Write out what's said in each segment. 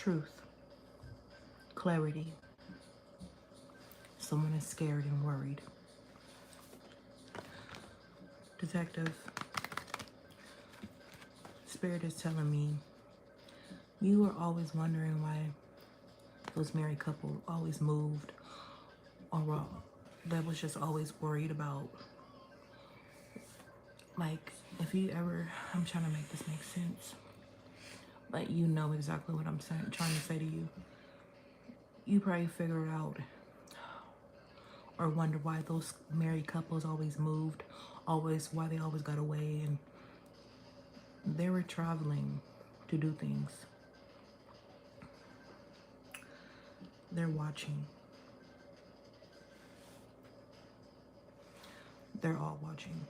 truth, clarity. Someone is scared and worried. Detective, Spirit is telling me you were always wondering why those married couple always moved, or that was just always worried about, like, if you ever, I'm trying to make this make sense, like, you know exactly what I'm saying, trying to say to you. You probably figured out or wonder why those married couples always moved, always, why they always got away, and they were traveling to do things. They're watching. They're all watching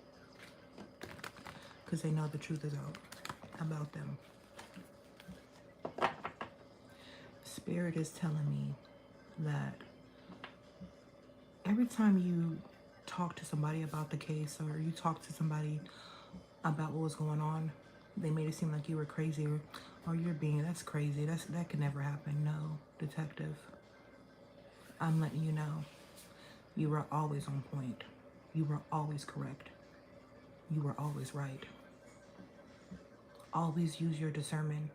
because they know the truth is out about them. Spirit is telling me that every time you talk to somebody about the case, or you talk to somebody about what was going on, they made it seem like you were crazy, or you're being, that's crazy, that could never happen. No, detective, I'm letting you know, you were always on point. You were always correct. You were always right. Always use your discernment.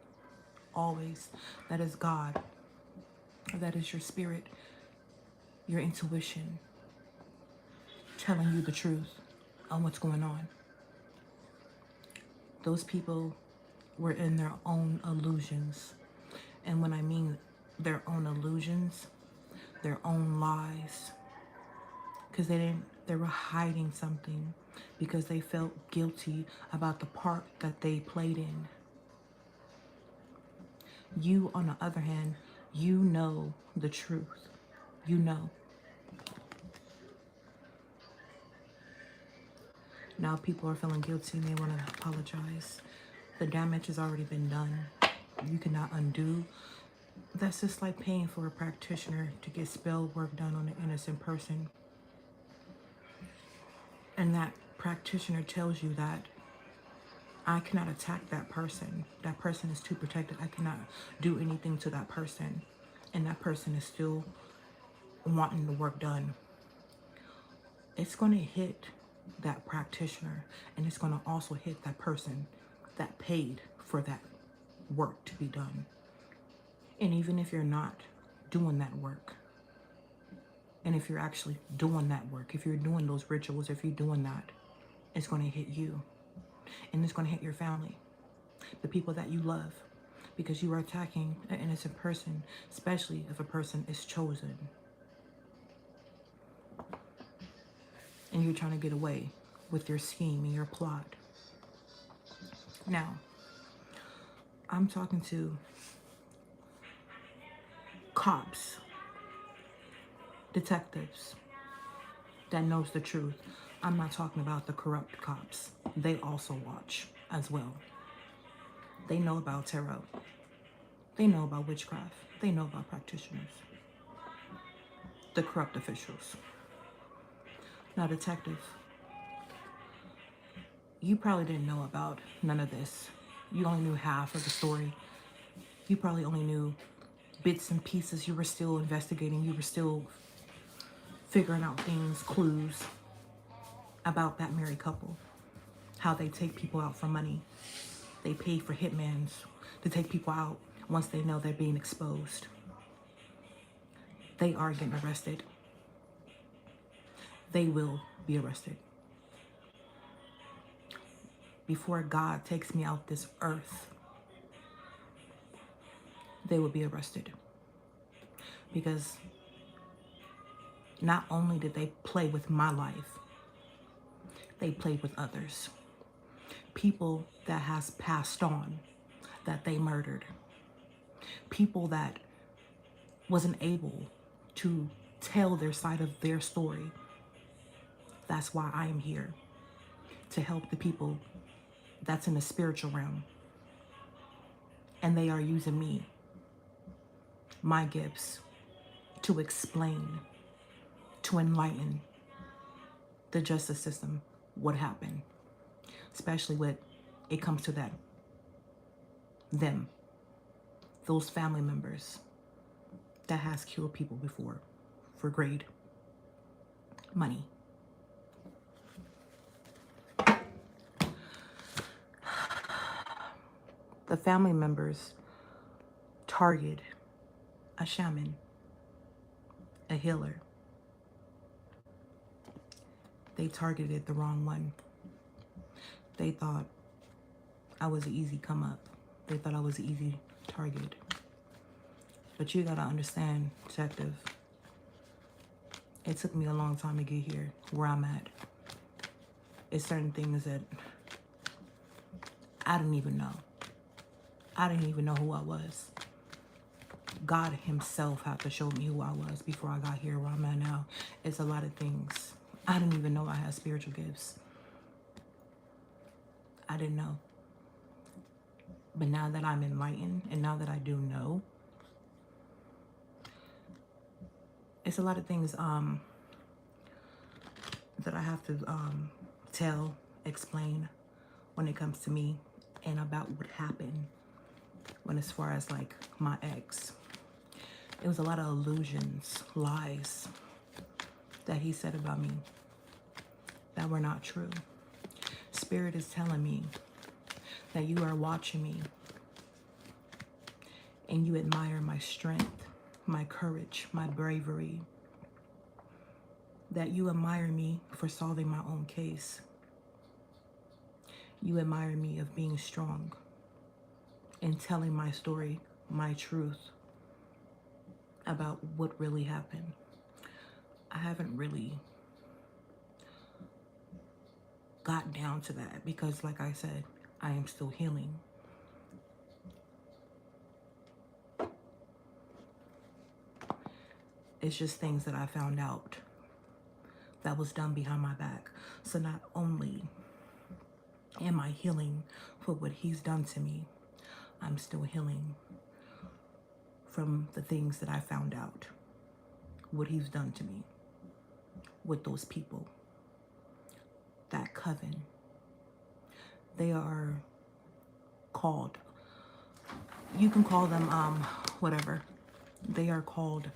Always. That is God. That is your spirit, your intuition, telling you the truth on what's going on. Those people were in their own illusions. And when I mean their own illusions, their own lies. Because they were hiding something because they felt guilty about the part that they played in. You, on the other hand, you know the truth. You know. Now people are feeling guilty and they want to apologize. The damage has already been done. You cannot undo. That's just like paying for a practitioner to get spell work done on an innocent person. And that practitioner tells you that I cannot attack that person. That person is too protected. I cannot do anything to that person. And that person is still wanting the work done. It's going to hit that practitioner, and it's going to also hit that person that paid for that work to be done. And even if you're not doing that work, and if you're actually doing that work, if you're doing those rituals, if you're doing that, it's going to hit you. And it's going to hit your family, the people that you love, because you are attacking an innocent person, especially if a person is chosen. And you're trying to get away with your scheme and your plot. Now, I'm talking to cops, detectives that knows the truth. I'm not talking about the corrupt cops. They also watch as well. They know about tarot. They know about witchcraft. They know about practitioners. The corrupt officials. Now, detective, you probably didn't know about none of this. You only knew half of the story. You probably only knew bits and pieces. You were still investigating. You were still figuring out things, clues about that married couple. How they take people out for money. They pay for hitmans to take people out once they know they're being exposed. They are getting arrested. They will be arrested. Before God takes me out this earth, they will be arrested. Because not only did they play with my life, they played with others. People that has passed on, that they murdered. People that wasn't able to tell their side of their story. That's why I am here, to help the people that's in the spiritual realm. And they are using me, my gifts, to explain, to enlighten the justice system what happened. Especially when it comes to that, them, those family members that has killed people before for greed, money. The family members target a shaman, a healer. They targeted the wrong one. They thought I was an easy come up. They thought I was an easy target. But you gotta understand, detective, it took me a long time to get here, where I'm at. It's certain things that I didn't even know. I didn't even know who I was. God himself had to show me who I was before I got here where I'm at now. It's a lot of things. I didn't even know I had spiritual gifts. I didn't know. But now that I'm enlightened and now that I do know, it's a lot of things that I have to tell, explain when it comes to me and about what happened when as far as like my ex. It was a lot of illusions, lies that he said about me that were not true. Spirit is telling me that you are watching me and you admire my strength, my courage, my bravery, that you admire me for solving my own case. You admire me of being strong and telling my story, my truth about what really happened. I haven't really got down to that because, like I said, I am still healing. It's just things that I found out that was done behind my back. So not only am I healing for what he's done to me, I'm still healing from the things that I found out, what he's done to me with those people, that coven. They are called, you can call them whatever. They are called,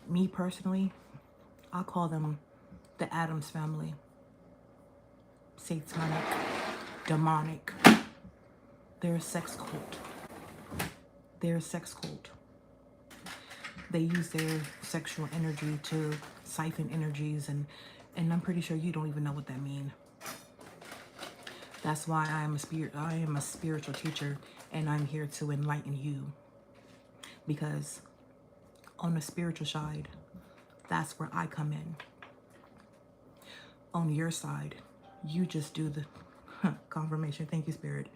me personally, I call them the Addams family. Satanic, demonic. They're a sex cult. They're a sex cult. They use their sexual energy to siphon energies, and I'm pretty sure you don't even know what that means. That's why I am a spiritual teacher, and I'm here to enlighten you. Because on the spiritual side, that's where I come in. On your side, you just do the confirmation. Thank you, Spirit.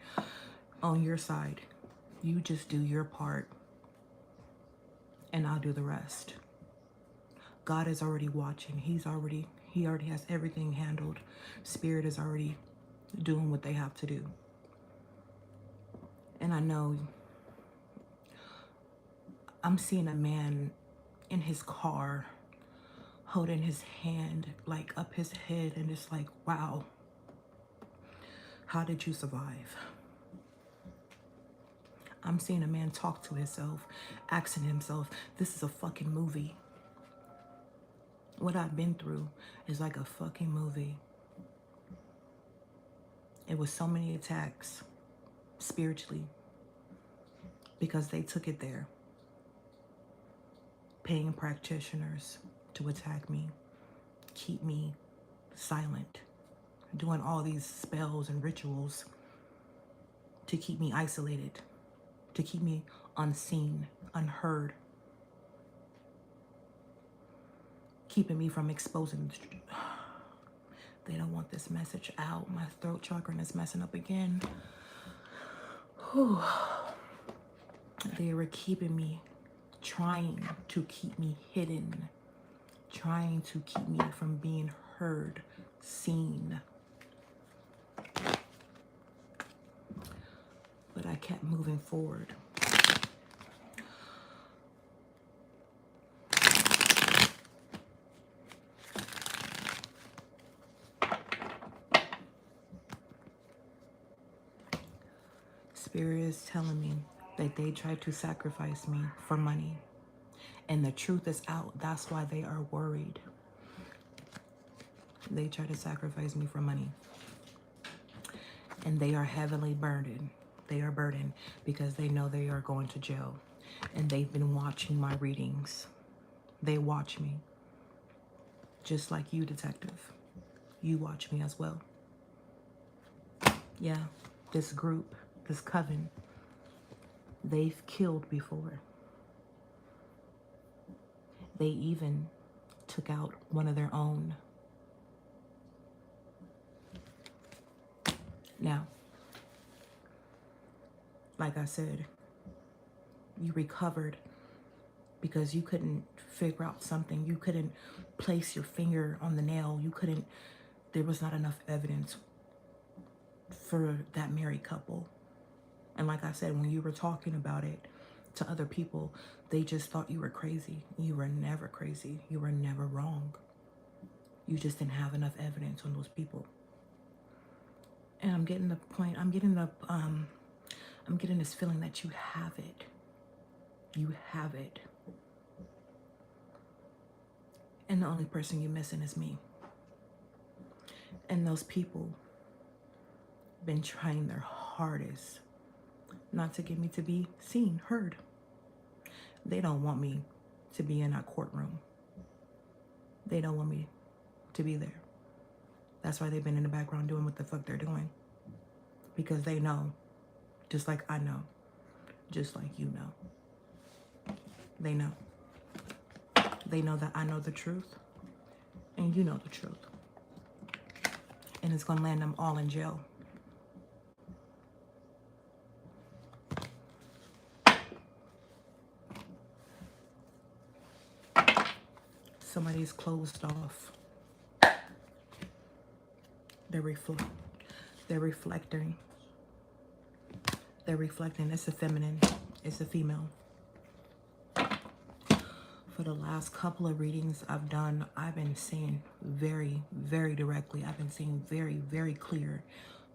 On your side, you just do your part, and I'll do the rest. God is already watching. He already has everything handled. Spirit is already doing what they have to do. And I know I'm seeing a man in his car holding his hand like up his head, and it's like, wow, how did you survive? I'm seeing a man talk to himself, asking himself, this is a fucking movie. What I've been through is like a fucking movie. It was so many attacks spiritually because they took it there. Paying practitioners to attack me, keep me silent, doing all these spells and rituals to keep me isolated, to keep me unseen, unheard, keeping me from exposing the truth. They don't want this message out. My throat chakra is messing up again. Whew. They were keeping me, trying to keep me hidden, trying to keep me from being heard, seen. But I kept moving forward. Spirit is telling me that they tried to sacrifice me for money. And the truth is out. That's why they are worried. They try to sacrifice me for money. And they are heavily burdened. They are burdened because they know they are going to jail. And they've been watching my readings. They watch me. Just like you, detective. You watch me as well. Yeah, this group, this coven, they've killed before. They even took out one of their own. Now, like I said, you recovered because you couldn't figure out something. You couldn't place your finger on the nail. There was not enough evidence for that married couple. And like I said, when you were talking about it to other people, they just thought you were crazy. You were never crazy. You were never wrong. You just didn't have enough evidence on those people. And I'm getting the point. I'm getting this feeling that you have it. You have it. And the only person you're missing is me. And those people been trying their hardest not to get me to be seen, heard. They don't want me to be in that courtroom. They don't want me to be there. That's why they've been in the background doing what the fuck they're doing. Because they know, just like I know, just like you know. They know. They know that I know the truth, and you know the truth. And it's gonna land them all in jail. Somebody's closed off. They're reflecting. They're reflecting. It's a feminine. It's a female. For the last couple of readings I've done, I've been seeing very, very directly. I've been seeing very, very clear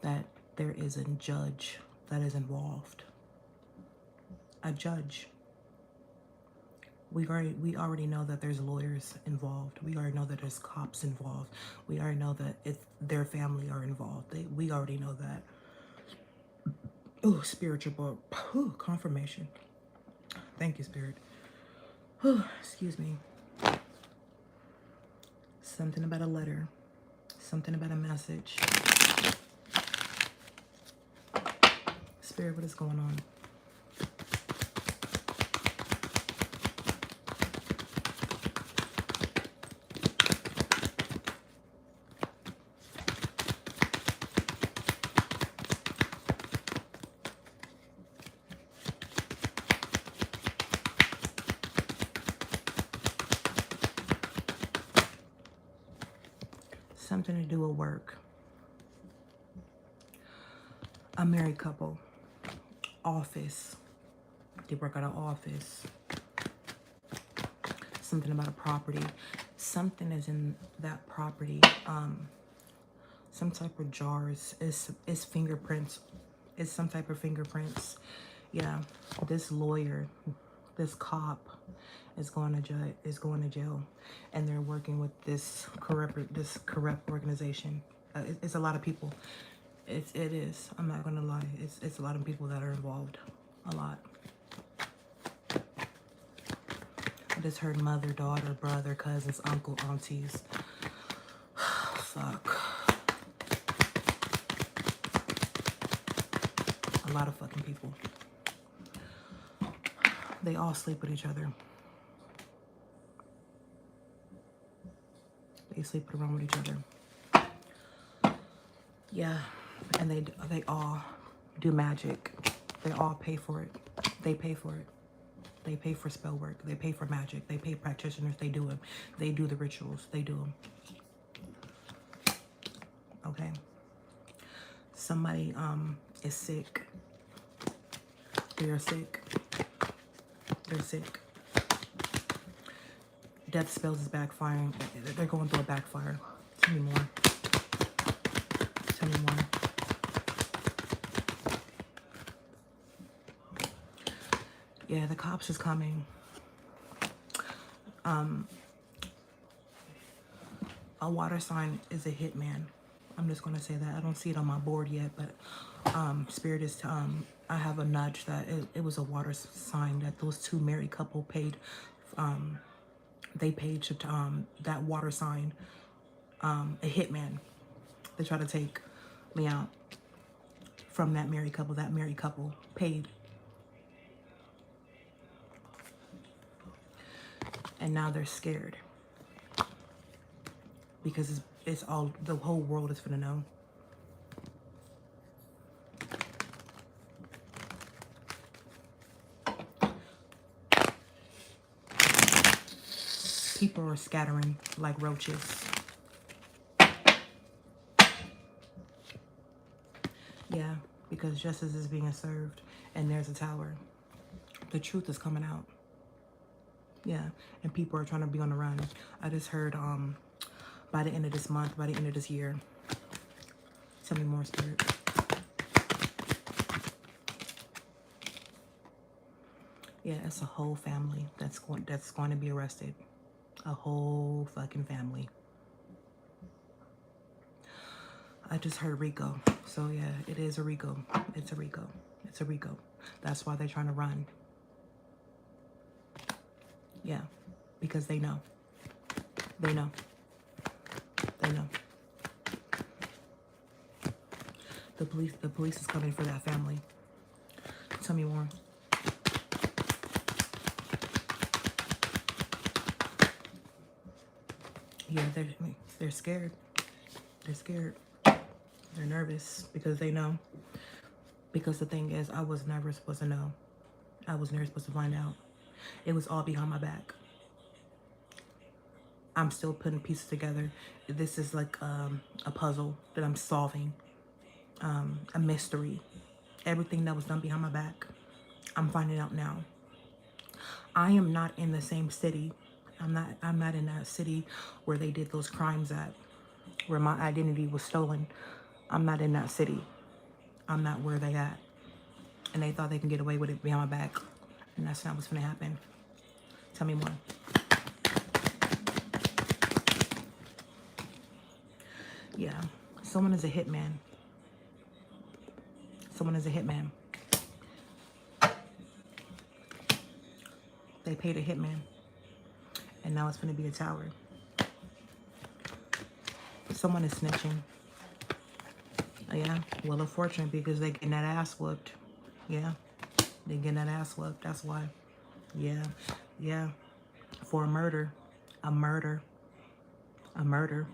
that there is a judge that is involved. A judge. We already know that there's lawyers involved. We already know that there's cops involved. We already know that their family are involved. We already know that. Oh, spiritual, confirmation. Thank you, Spirit. Excuse me. Something about a letter. Something about a message. Spirit, what is going on? Something to do with work. A married couple. Office. They work at an office. Something about a property. Something is in that property. Some type of jars. It's fingerprints. It's some type of fingerprints. Yeah. This lawyer, this cop is going to jail, and they're working with this corrupt organization. It's a lot of people. It is. I'm not gonna lie. It's a lot of people that are involved. A lot. I just heard mother, daughter, brother, cousins, uncle, aunties. Fuck. A lot of fucking people. They all sleep with each other. They sleep around with each other. Yeah, and they all do magic. They all pay for it. They pay for it. They pay for spell work. They pay for magic. They pay practitioners. They do them. They do the rituals. They do them. Okay. Somebody is sick. They are sick. They're sick. Death spells is backfiring. They're going through a backfire. Tell me more. Tell me more. Yeah, the cops is coming. A water sign is a hitman. I'm just gonna say that. I don't see it on my board yet, but Spirit is I have a nudge that it was a water sign that those two married couple paid. They paid to that water sign, a hitman. They try to take me out from that married couple. That married couple paid, and now they're scared because it's all, the whole world is gonna know. People are scattering like roaches. Yeah, because justice is being served and there's a tower. The truth is coming out. Yeah, and people are trying to be on the run. I just heard by the end of this month, by the end of this year. Tell me more, Spirit. Yeah, it's a whole family that's going to be arrested. A whole fucking family. I just heard Rico. So yeah, it is a Rico. It's a Rico. It's a Rico. That's why they're trying to run. Yeah, because they know. They know. They know. The police is coming for that family. Tell me more. Yeah, they're scared. They're scared. They're nervous because they know. Because the thing is, I was never supposed to know. I was never supposed to find out. It was all behind my back. I'm still putting pieces together. This is like a puzzle that I'm solving. A mystery. Everything that was done behind my back, I'm finding out now. I am not in the same city. I'm not in that city where they did those crimes at, where my identity was stolen. I'm not in that city. I'm not where they at. And they thought they can get away with it behind my back. And that's not what's gonna happen. Tell me more. Yeah. Someone is a hitman. Someone is a hitman. They paid a hitman. And now it's gonna be a tower. Someone is snitching. Yeah, Wheel of Fortune, because they getting that ass whooped. Yeah, they getting that ass whooped. That's why. Yeah, yeah. For a murder, a murder, a murder.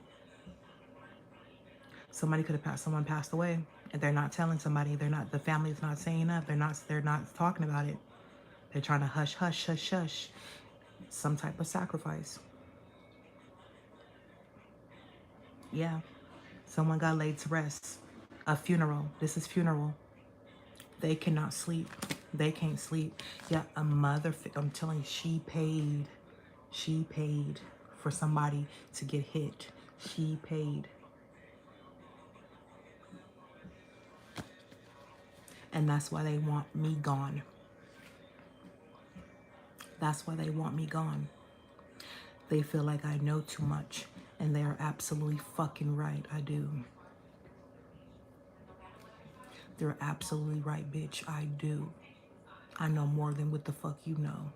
Somebody could have passed. Someone passed away, and they're not telling somebody. They're not. The family's not saying that. They're not. They're not talking about it. They're trying to hush, hush, hush, hush. Some type of sacrifice. Yeah. Someone got laid to rest. A funeral. This is funeral. They cannot sleep. They can't sleep. Yeah, a mother, I'm telling you, she paid for somebody to get hit. She paid. And that's why they want me gone. That's why they want me gone. They feel like I know too much. And they are absolutely fucking right. I do. They're absolutely right, bitch. I do. I know more than what the fuck you know.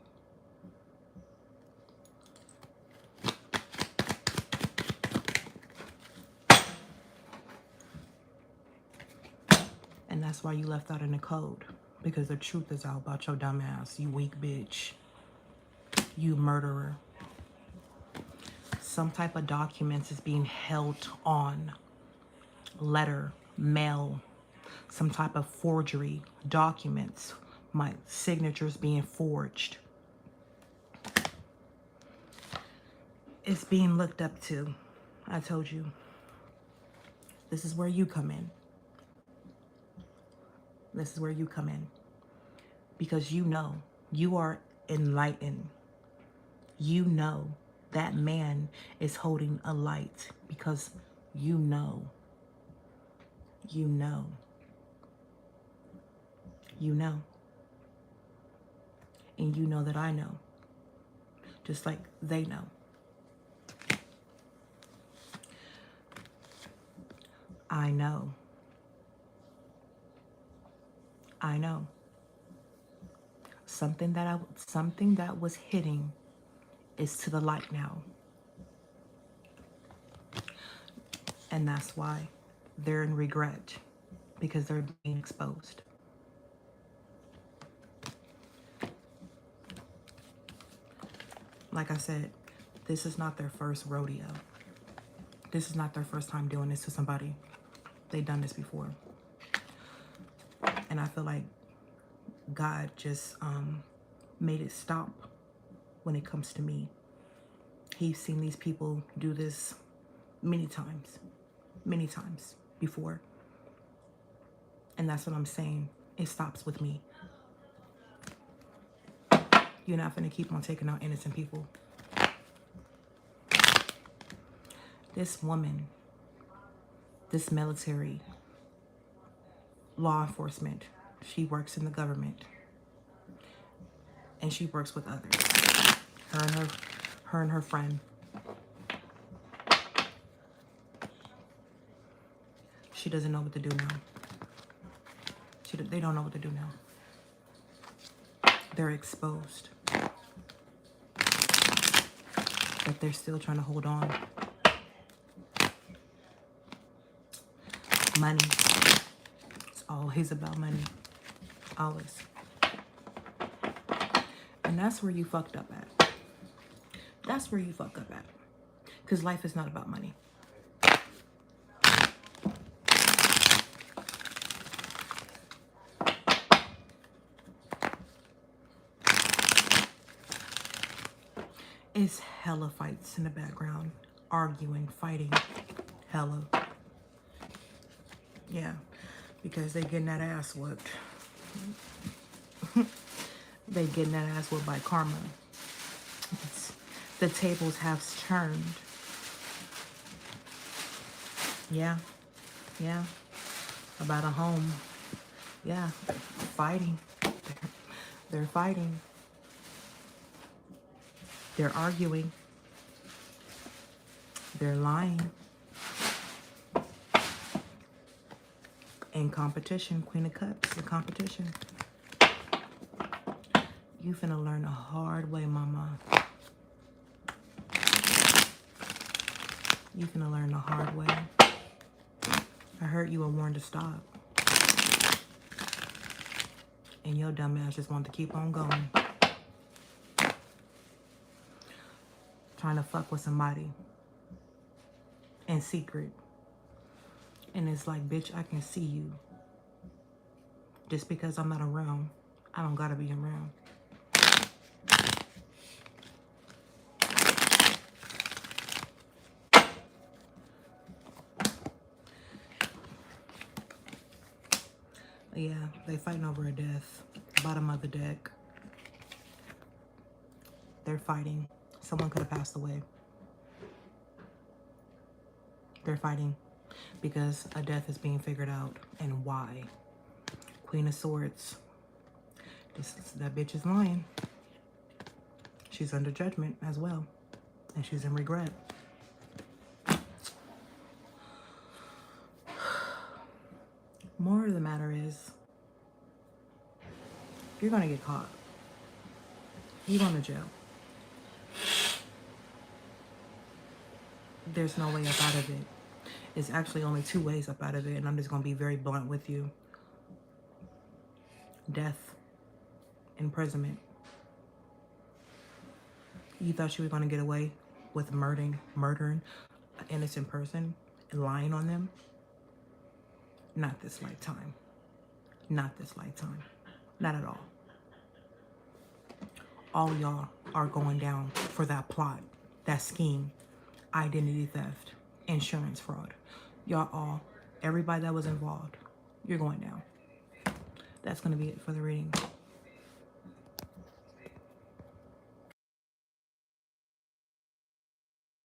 And that's why you left out in the code. Because the truth is out about your dumb ass. You weak bitch. You murderer. Some type of documents is being held on. Letter, mail, some type of forgery, documents, my signatures being forged. It's being looked up to. I told you. This is where you come in. This is where you come in. Because you know, you are enlightened. You know that man is holding a light because you know. You know. You know. And you know that I know. Just like they know. I know. I know. Something that was hidden is to the light now. And that's why they're in regret, because they're being exposed. Like I said, this is not their first rodeo. This is not their first time doing this to somebody. They've done this before. And I feel like God just made it stop when it comes to me. He's seen these people do this many times before. And that's what I'm saying. It stops with me. You're not going to keep on taking out innocent people. This woman, this military, law enforcement, she works in the government. And she works with others. Her and her friend. She doesn't know what to do now. They don't know what to do now. They're exposed. But they're still trying to hold on. Money. It's always about money. Always. And that's where you fucked up at. That's where you fuck up at. Because life is not about money. It's hella fights in the background. Arguing, fighting. Hella. Yeah. Because they getting that ass whooped. They getting that ass whooped by karma. The tables have turned. Yeah. Yeah. About a home. Yeah. Fighting. They're fighting. They're arguing. They're lying. In competition, Queen of Cups, the competition. You finna learn the hard way, mama. You finna learn the hard way. I heard you were warned to stop. And your dumb ass just want to keep on going. Trying to fuck with somebody. In secret. And it's like, bitch, I can see you. Just because I'm not around, I don't gotta be around. Yeah, they fighting over a death. Bottom of the deck. They're fighting. Someone could have passed away. They're fighting because a death is being figured out. And why? Queen of Swords. That bitch is lying. She's under judgment as well. And she's in regret. More of the matter is, you're going to get caught. You're going to jail. There's no way up out of it. It's actually only two ways up out of it, and I'm just going to be very blunt with you. Death. Imprisonment. You thought you were going to get away with murdering an innocent person and lying on them? Not this lifetime. Not this lifetime. Not at all. All y'all are going down for that plot, that scheme, identity theft, insurance fraud. Y'all all, everybody that was involved, you're going down. That's going to be it for the reading.